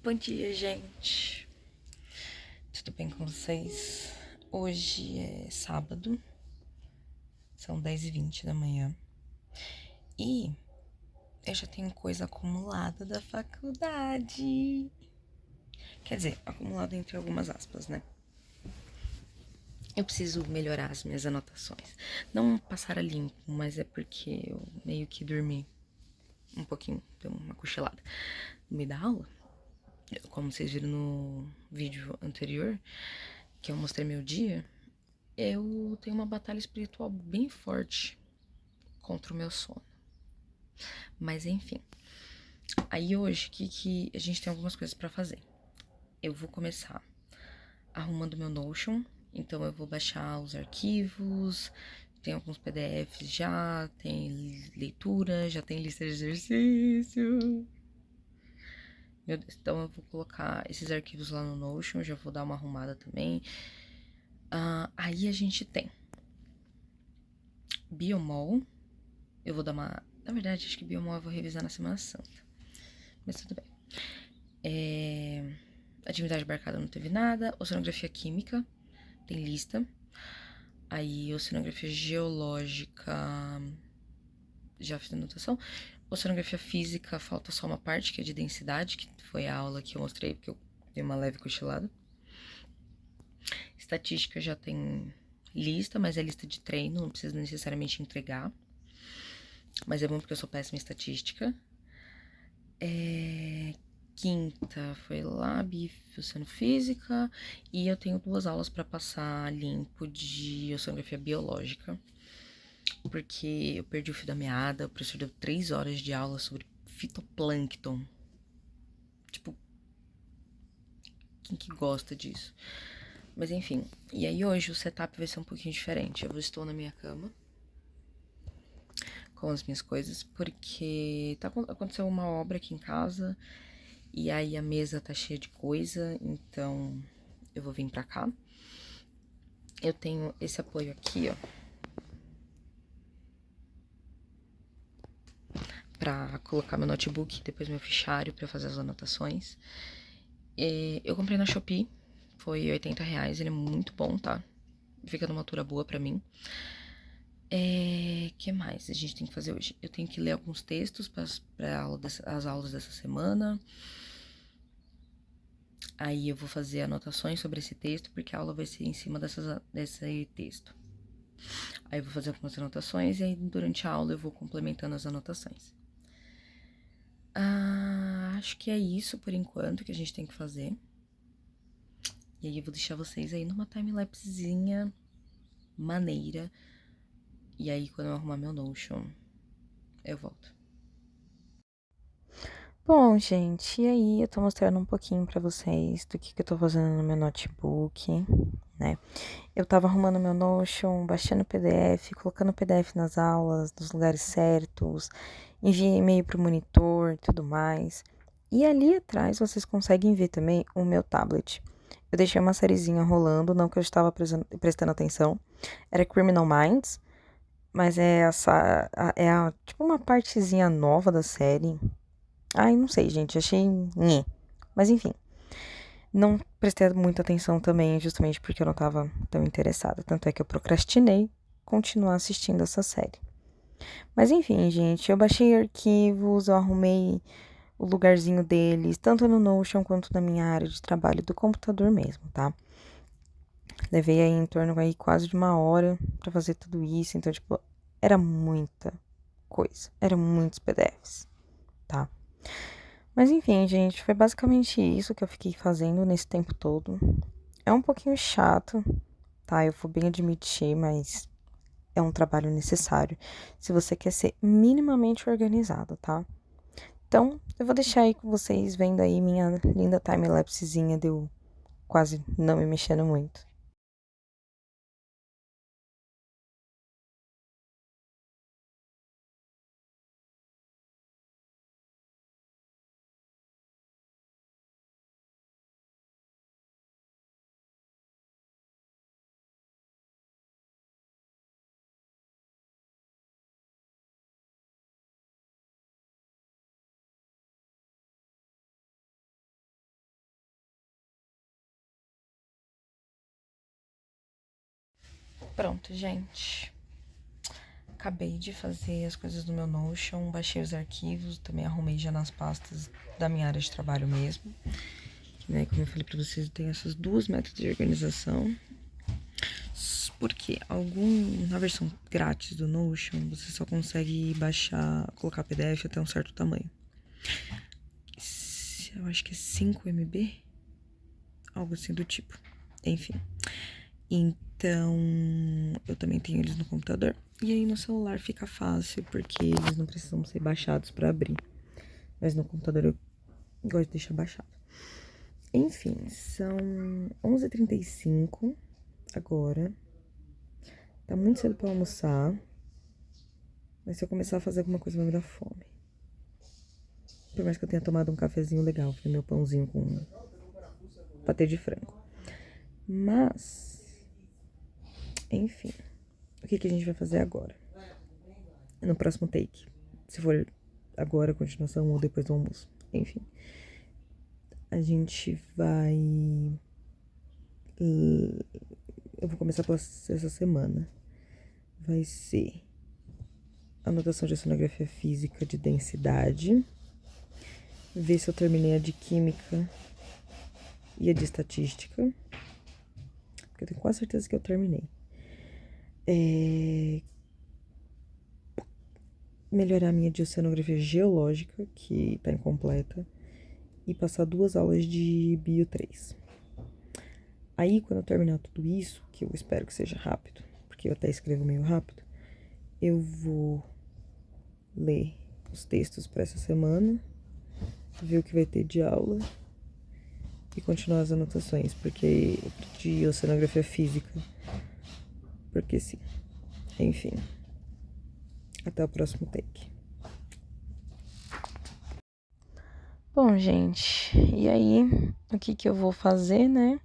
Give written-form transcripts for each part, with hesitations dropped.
Bom dia, gente. Tudo bem com vocês? Hoje é sábado, são 10h20 da manhã. E eu já tenho coisa acumulada da faculdade. Quer dizer, acumulada entre algumas aspas, né? Eu preciso melhorar as minhas anotações. Não passar a limpo, mas é porque eu meio que dormi um pouquinho, deu uma cochilada no meio da aula. Como vocês viram no vídeo anterior, que eu mostrei meu dia, eu tenho uma batalha espiritual bem forte contra o meu sono. Mas enfim. Aí hoje, que a gente tem algumas coisas pra fazer. Eu vou começar arrumando meu Notion. Então eu vou baixar os arquivos. Tem alguns PDFs já, tem leitura, já tem lista de exercício. Meu Deus, então eu vou colocar esses arquivos lá no Notion, já vou dar uma arrumada também. Aí a gente tem Biomol. Eu vou dar uma... Na verdade, acho que Biomol eu vou revisar na Semana Santa. Mas tudo bem. Atividade marcada não teve nada. Oceanografia química, tem lista. Aí, oceanografia geológica, já fiz anotação. Oceanografia física, falta só uma parte, que é de densidade, que foi a aula que eu mostrei, porque eu dei uma leve cochilada. Estatística já tem lista, mas é lista de treino, não precisa necessariamente entregar. Mas é bom porque eu sou péssima em estatística. Quinta foi Lab, Oceanofísica. E eu tenho 2 aulas para passar limpo de oceanografia biológica. Porque eu perdi o fio da meada, o professor deu 3 horas de aula sobre fitoplâncton. Tipo, quem que gosta disso? Mas enfim, e aí hoje o setup vai ser um pouquinho diferente. Eu estou na minha cama com as minhas coisas, porque aconteceu uma obra aqui em casa e aí a mesa tá cheia de coisa, então eu vou vir pra cá. Eu tenho esse apoio aqui, ó, pra colocar meu notebook, depois meu fichário pra fazer as anotações. Eu comprei na Shopee, foi R$80, ele é muito bom, tá? Fica numa altura boa pra mim. Que mais a gente tem que fazer hoje? Eu tenho que ler alguns textos para as aulas dessa semana. Aí eu vou fazer anotações sobre esse texto, porque a aula vai ser em cima desse texto. Aí eu vou fazer algumas anotações e aí durante a aula eu vou complementando as anotações. Acho que é isso por enquanto que a gente tem que fazer. E aí eu vou deixar vocês aí numa timelapsezinha maneira. E aí quando eu arrumar meu Notion, eu volto. Bom, gente, e aí eu tô mostrando um pouquinho pra vocês do que eu tô fazendo no meu notebook, né? Eu tava arrumando meu Notion, baixando o PDF, colocando o PDF nas aulas, nos lugares certos, enviei e-mail pro monitor e tudo mais. E ali atrás vocês conseguem ver também o meu tablet. Eu deixei uma sériezinha rolando, não que eu estava prestando atenção. Era Criminal Minds, mas tipo uma partezinha nova da série. Ai, não sei, gente, achei nhé. Mas enfim, não prestei muita atenção também, justamente porque eu não tava tão interessada. Tanto é que eu procrastinei continuar assistindo essa série. Mas enfim, gente, eu baixei arquivos, eu arrumei o lugarzinho deles, tanto no Notion quanto na minha área de trabalho do computador mesmo, tá? Levei aí em torno aí quase de 1 hora pra fazer tudo isso, então, tipo, era muita coisa, eram muitos PDFs, tá? Mas enfim, gente, foi basicamente isso que eu fiquei fazendo nesse tempo todo. É um pouquinho chato, tá? Eu vou bem admitir, mas é um trabalho necessário se você quer ser minimamente organizado, tá? Então, eu vou deixar aí com vocês vendo aí minha linda timelapsezinha de eu quase não me mexendo muito. Pronto, gente. Acabei de fazer as coisas do meu Notion, baixei os arquivos, também arrumei já nas pastas da minha área de trabalho mesmo. Que, né, como eu falei pra vocês, eu tenho essas duas métodos de organização. Porque na versão grátis do Notion, você só consegue baixar, colocar PDF até um certo tamanho. Eu acho que é 5 MB, algo assim do tipo. Enfim. Então, eu também tenho eles no computador. E aí no celular fica fácil, porque eles não precisam ser baixados pra abrir. Mas no computador eu gosto de deixar baixado. Enfim, são 11h35 agora. Tá muito cedo pra almoçar. Mas se eu começar a fazer alguma coisa, vai me dar fome. Por mais que eu tenha tomado um cafezinho legal, foi meu pãozinho com patê de frango. Mas, enfim, o que a gente vai fazer agora? No próximo take. Se for agora, a continuação ou depois do almoço. Enfim. A gente vai... Eu vou começar essa semana. Vai ser anotação de oceanografia física de densidade. Ver se eu terminei a de química e a de estatística. Porque eu tenho quase certeza que eu terminei. Melhorar a minha de oceanografia geológica, que tá incompleta. E passar 2 aulas de Bio 3. Aí, quando eu terminar tudo isso, que eu espero que seja rápido, porque eu até escrevo meio rápido, eu vou ler os textos para essa semana, ver o que vai ter de aula e continuar as anotações, porque de oceanografia física, porque sim. Enfim, até o próximo take. Bom, gente, e aí, o que eu vou fazer, né?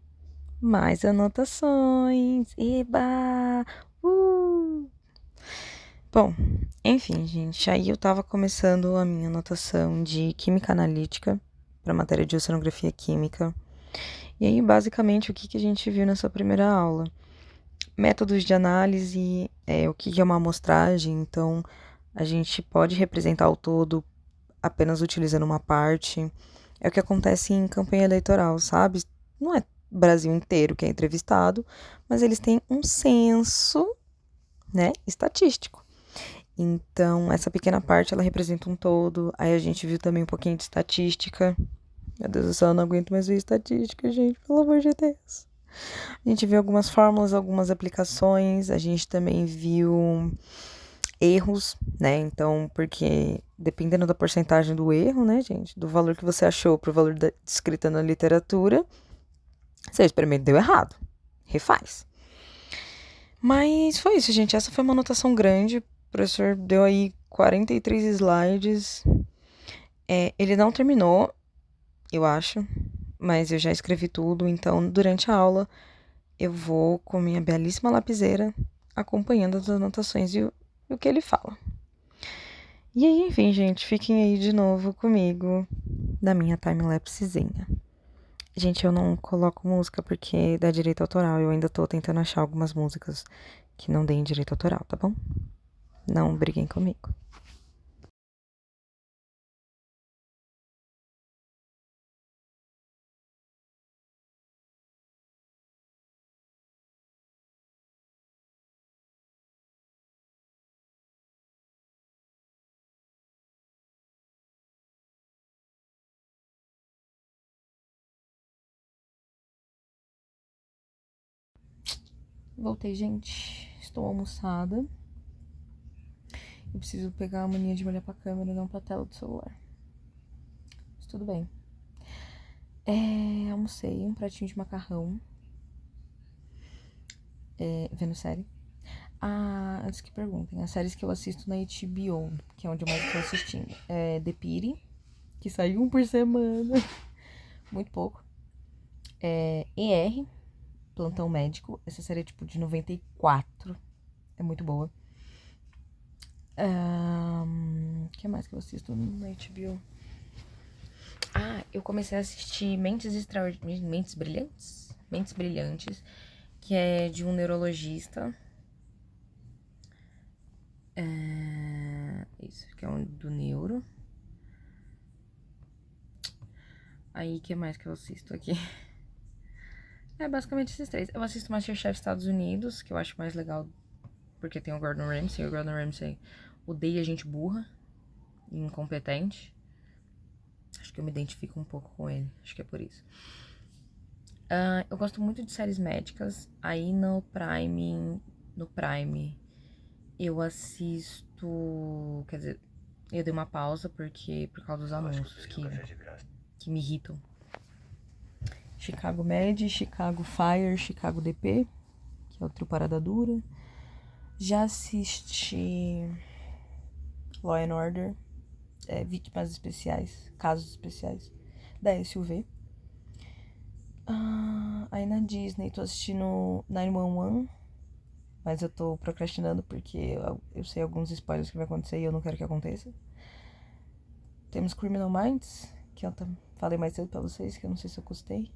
Mais anotações. Eba! Bom, enfim, gente, aí eu tava começando a minha anotação de química analítica para matéria de oceanografia química. E aí, basicamente, o que a gente viu nessa primeira aula? Métodos de análise, o que é uma amostragem, então a gente pode representar o todo apenas utilizando uma parte. É o que acontece em campanha eleitoral, sabe? Não é o Brasil inteiro que é entrevistado, mas eles têm um censo, né, estatístico. Então, essa pequena parte, ela representa um todo. Aí a gente viu também um pouquinho de estatística. Meu Deus do céu, eu não aguento mais ver estatística, gente, pelo amor de Deus. A gente viu algumas fórmulas, algumas aplicações. A gente também viu erros, né? Então, porque dependendo da porcentagem do erro, né, gente, do valor que você achou pro valor descrito na literatura, seu experimento deu errado. Refaz. Mas foi isso, gente. Essa foi uma anotação grande. O professor deu aí 43 slides. Ele não terminou, eu acho, mas eu já escrevi tudo. Então, durante a aula, eu vou com minha belíssima lapiseira acompanhando as anotações e o que ele fala. E aí, enfim, gente, fiquem aí de novo comigo na minha timelapsezinha. Gente, eu não coloco música porque dá direito autoral. Eu ainda tô tentando achar algumas músicas que não deem direito autoral, tá bom? Não briguem comigo. Voltei, gente. Estou almoçada. Eu preciso pegar a mania de olhar pra câmera e não pra tela do celular. Mas tudo bem. Almocei um pratinho de macarrão. Vendo série. Antes que perguntem, as séries que eu assisto na HBO, que é onde eu mais estou assistindo, é The Pity, que sai um por semana. Muito pouco. ER, Plantão Médico. Essa série é tipo de 94. É muito boa. O que mais que eu assisto na HBO? Eu comecei a assistir Mentes Brilhantes, que é de um neurologista. Isso aqui é um do Neuro. Aí, o que mais que eu assisto aqui? Basicamente esses três. Eu assisto MasterChef Estados Unidos, que eu acho mais legal, porque tem o Gordon Ramsay. O Gordon Ramsay odeia gente burra e incompetente. Acho que eu me identifico um pouco com ele. Acho que é por isso. Eu gosto muito de séries médicas. Aí no Prime, eu assisto... Quer dizer, eu dei uma pausa por causa dos anúncios que me irritam. Chicago Med, Chicago Fire, Chicago DP, que é o trio Parada Dura. Já assisti Law and Order, Vítimas Especiais, Casos Especiais, da SUV. Aí na Disney tô assistindo 911, mas eu tô procrastinando porque eu sei alguns spoilers que vai acontecer e eu não quero que aconteça. Temos Criminal Minds, que eu falei mais cedo pra vocês, que eu não sei se eu gostei.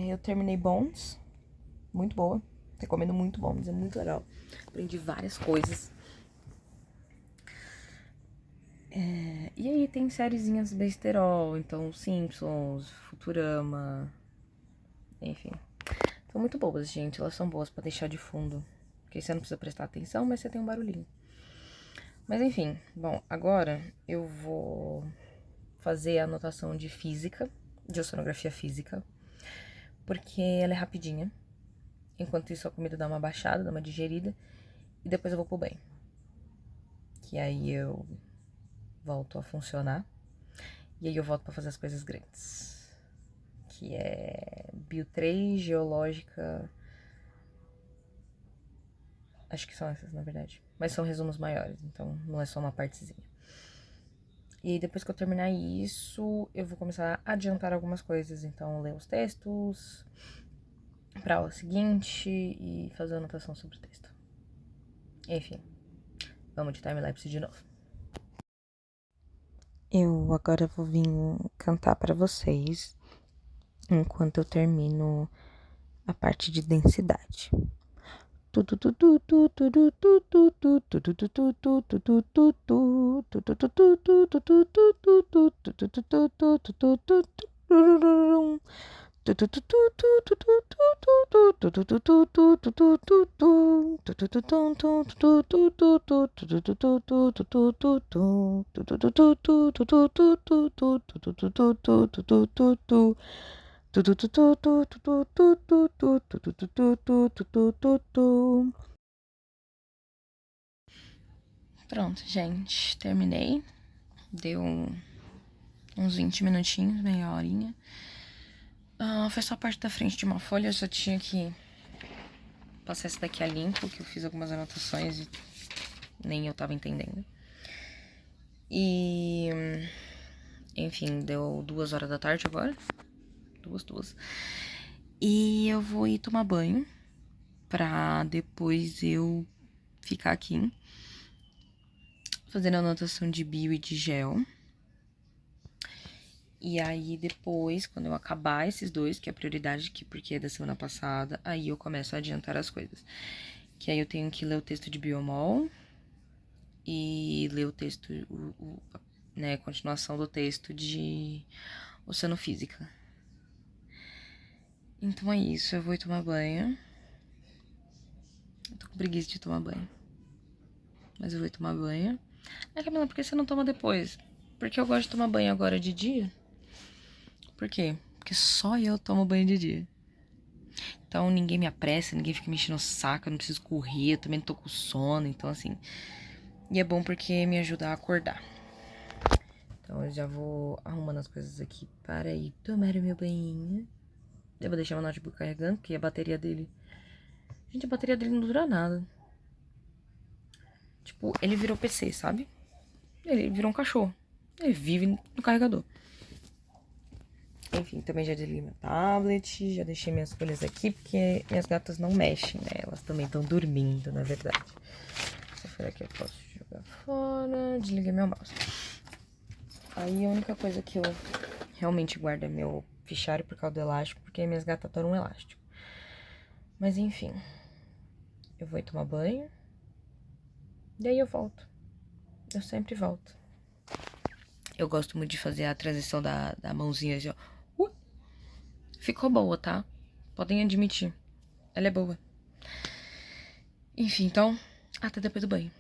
Eu terminei Bones, muito boa, recomendo muito Bones, é muito legal. Aprendi várias coisas. E aí tem sériezinhas besterol, então Simpsons, Futurama, enfim. São muito boas, gente, elas são boas pra deixar de fundo, porque você não precisa prestar atenção, mas você tem um barulhinho. Mas enfim, bom, agora eu vou fazer a anotação de física, de oceanografia física, porque ela é rapidinha. Enquanto isso a comida dá uma baixada, dá uma digerida, e depois eu vou pro banho. Que aí eu volto a funcionar, e aí eu volto pra fazer as coisas grandes. Que é Bio 3, Geológica... Acho que são essas, na verdade. Mas são resumos maiores, então não é só uma partezinha. E aí, depois que eu terminar isso, eu vou começar a adiantar algumas coisas. Então, ler os textos pra aula seguinte e fazer anotação sobre o texto. Enfim, vamos de timelapse de novo. Eu agora vou vir cantar pra vocês enquanto eu termino a parte de densidade. Pronto, gente, terminei. Deu uns 20 minutinhos, meia horinha. Foi só a parte da frente de uma folha, eu só tinha que passar esse daqui a limpo, que eu fiz algumas anotações e nem eu tava entendendo. E... enfim, deu 2 horas da tarde agora. Duas. E eu vou ir tomar banho pra depois eu ficar aqui fazendo anotação de bio e de gel. E aí, depois, quando eu acabar esses dois, que é a prioridade aqui, porque é da semana passada, aí eu começo a adiantar as coisas. Que aí eu tenho que ler o texto de Biomol e ler o texto, né, continuação do texto de Oceanofísica. Então é isso, eu vou tomar banho. Eu tô com preguiça de tomar banho. Mas eu vou tomar banho. Camila, por que você não toma depois? Porque eu gosto de tomar banho agora de dia. Por quê? Porque só eu tomo banho de dia. Então ninguém me apressa, ninguém fica me enchendo o saco, eu não preciso correr, eu também tô com sono, então assim. E é bom porque me ajuda a acordar. Então eu já vou arrumando as coisas aqui para ir tomar o meu banho. Eu vou deixar meu notebook carregando, porque a bateria dele... Gente, a bateria dele não dura nada. Tipo, ele virou PC, sabe? Ele virou um cachorro. Ele vive no carregador. Enfim, também já desliguei meu tablet, já deixei minhas folhas aqui, porque minhas gatas não mexem, né? Elas também estão dormindo, na verdade. Essa folha aqui eu posso jogar fora. Desliguei meu mouse. Aí a única coisa que eu realmente guardo é meu fichário por causa do elástico, porque minhas gatas adoram um elástico. Mas enfim, eu vou ir tomar banho. Daí eu volto. Eu sempre volto. Eu gosto muito de fazer a transição da mãozinha assim, ó. Ficou boa, tá? Podem admitir. Ela é boa. Enfim, então, até depois do banho.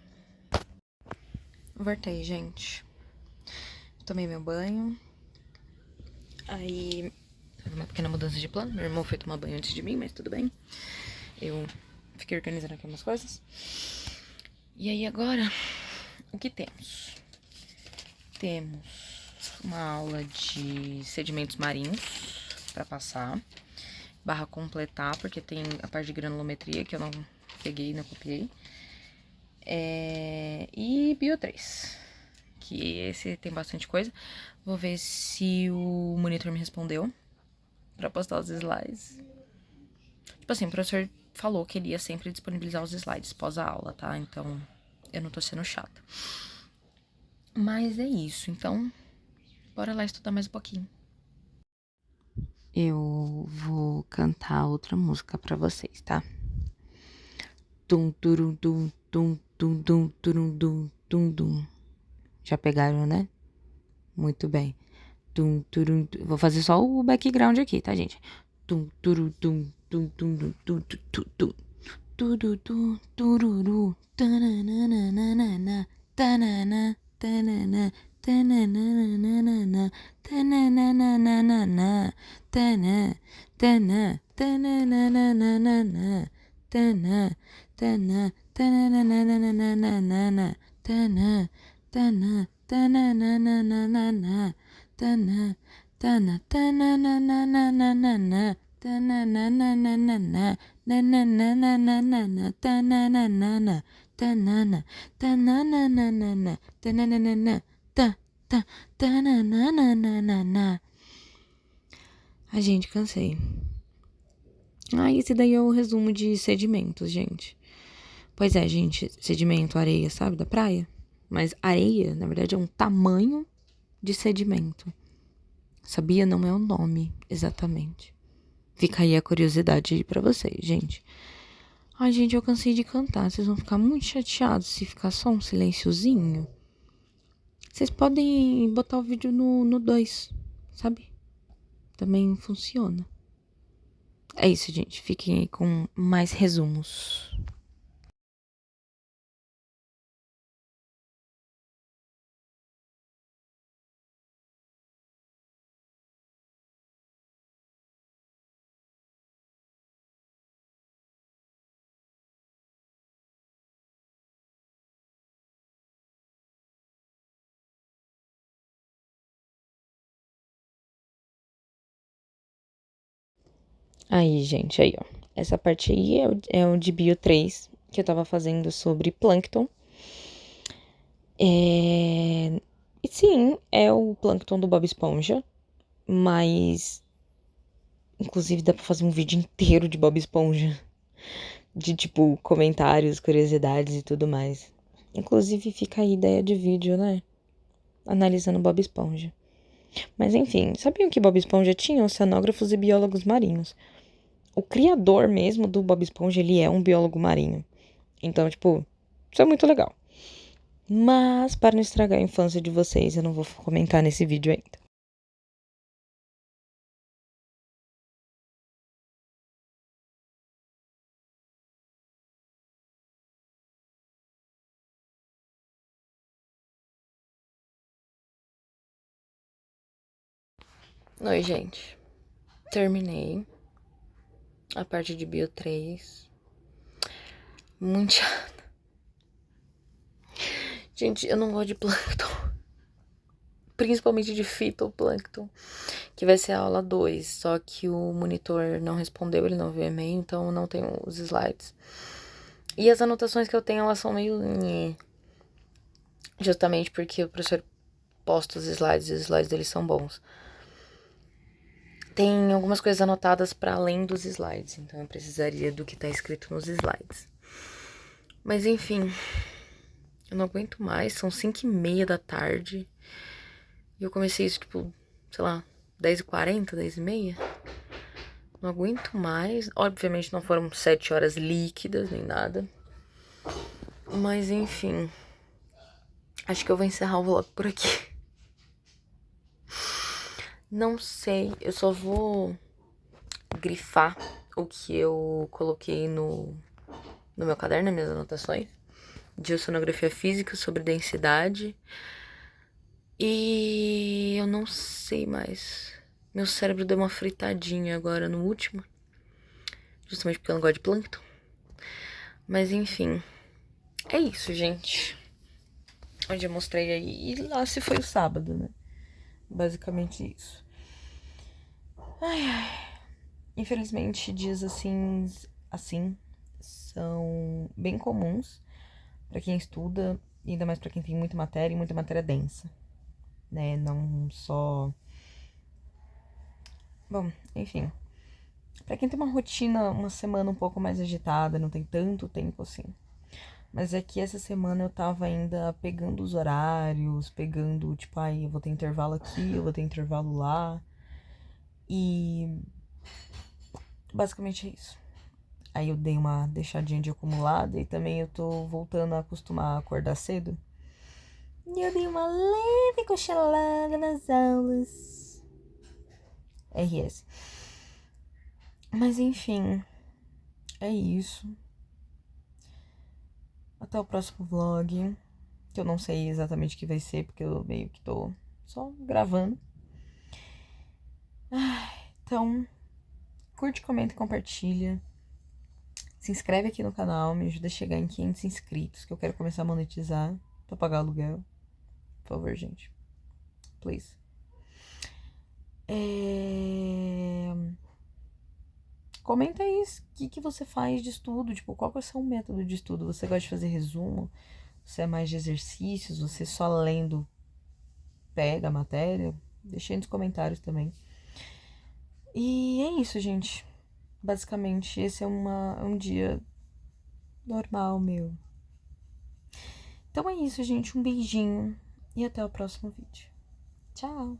Voltei, gente. Tomei meu banho. Aí, teve uma pequena mudança de plano. Meu irmão foi tomar banho antes de mim, mas tudo bem. Eu fiquei organizando aqui umas coisas. E aí, agora, o que temos? Temos uma aula de sedimentos marinhos pra passar. Barra completar, porque tem a parte de granulometria que eu não peguei, não copiei. E Bio 3, que esse tem bastante coisa. Vou ver se o monitor me respondeu pra postar os slides. Tipo assim, o professor falou que ele ia sempre disponibilizar os slides pós a aula, tá? Então, eu não tô sendo chata. Mas é isso, então, bora lá estudar mais um pouquinho. Eu vou cantar outra música pra vocês, tá? Tum, turum, tum, tum, tum, tum, turum, tum, tum, tum. Já pegaram, né? Muito bem. Tum, turum, tum. Vou fazer só o background aqui, tá, gente? Tum, turum, tum, tum, tum, tum, tum, tum, tum. Tudu, tum, tururu. Tananana, tanana, tanana, tananana, tananana, tana, tana, tananana, tana, tana, tananana, tana, tana, tananana, tana, tana, tananana, tananana, nananana, tananana, tanana, tananana, tananana, ta, ta, tananana. Ai, gente, cansei. Esse daí é o resumo de sedimentos, gente. Pois é, gente, sedimento, areia, sabe, da praia? Mas areia, na verdade, é um tamanho de sedimento. Sabia? Não é o nome, exatamente. Fica aí a curiosidade pra vocês, gente. Ai, gente, eu cansei de cantar. Vocês vão ficar muito chateados se ficar só um silenciozinho. Vocês podem botar o vídeo no 2, sabe? Também funciona. É isso, gente. Fiquem aí com mais resumos. Aí, gente, aí, ó. Essa parte aí é o de Bio 3, que eu tava fazendo sobre plâncton. E sim, é o plâncton do Bob Esponja, mas inclusive dá pra fazer um vídeo inteiro de Bob Esponja. De, tipo, comentários, curiosidades e tudo mais. Inclusive fica aí a ideia de vídeo, né? Analisando Bob Esponja. Mas enfim, sabiam que Bob Esponja tinha oceanógrafos e biólogos marinhos? O criador mesmo do Bob Esponja, ele é um biólogo marinho. Então, tipo, isso é muito legal. Mas, para não estragar a infância de vocês, eu não vou comentar nesse vídeo ainda. Oi, gente. Terminei a parte de Bio 3. Muito chato. Gente, eu não gosto de plâncton. Principalmente de fitoplâncton, que vai ser a aula 2. Só que o monitor não respondeu, ele não viu o e-mail, então não tem os slides. E as anotações que eu tenho, elas são meio... Justamente porque o professor posta os slides e os slides deles são bons. Tem algumas coisas anotadas para além dos slides, então eu precisaria do que tá escrito nos slides. Mas enfim, eu não aguento mais, são 5:30 da tarde. E eu comecei isso, tipo, sei lá, 10h40, 10h30. Não aguento mais. Obviamente não foram 7 horas líquidas, nem nada. Mas enfim, acho que eu vou encerrar o vlog por aqui. Não sei, eu só vou grifar o que eu coloquei no meu caderno, nas minhas anotações, de oceanografia física sobre densidade. E eu não sei mais. Meu cérebro deu uma fritadinha agora no último, justamente porque eu não gosto de plâncton. Mas enfim, é isso, gente. Onde eu mostrei aí. E lá se foi o sábado, né? Basicamente isso. Ai. Infelizmente, dias assim são bem comuns para quem estuda, e ainda mais para quem tem muita matéria e muita matéria densa, né? Não só. Bom, enfim. Para quem tem uma rotina, uma semana um pouco mais agitada, não tem tanto tempo assim. Mas é que essa semana eu tava ainda pegando os horários, pegando, tipo, eu vou ter intervalo aqui, eu vou ter intervalo lá. E basicamente é isso. Aí eu dei uma deixadinha de acumulada e também eu tô voltando a acostumar a acordar cedo. E eu dei uma leve cochilada nas aulas. RS. Mas enfim, é isso. Até o próximo vlog. Que eu não sei exatamente o que vai ser, porque eu meio que tô só gravando. Então, curte, comenta e compartilha. Se inscreve aqui no canal, me ajuda a chegar em 500 inscritos, que eu quero começar a monetizar pra pagar aluguel. Por favor, gente. Please. Comenta aí o que você faz de estudo, tipo, qual que é o seu método de estudo? Você gosta de fazer resumo? Você é mais de exercícios? Você só lendo pega a matéria? Deixa aí nos comentários também. E é isso, gente. Basicamente, esse é um dia normal meu. Então é isso, gente. Um beijinho e até o próximo vídeo. Tchau!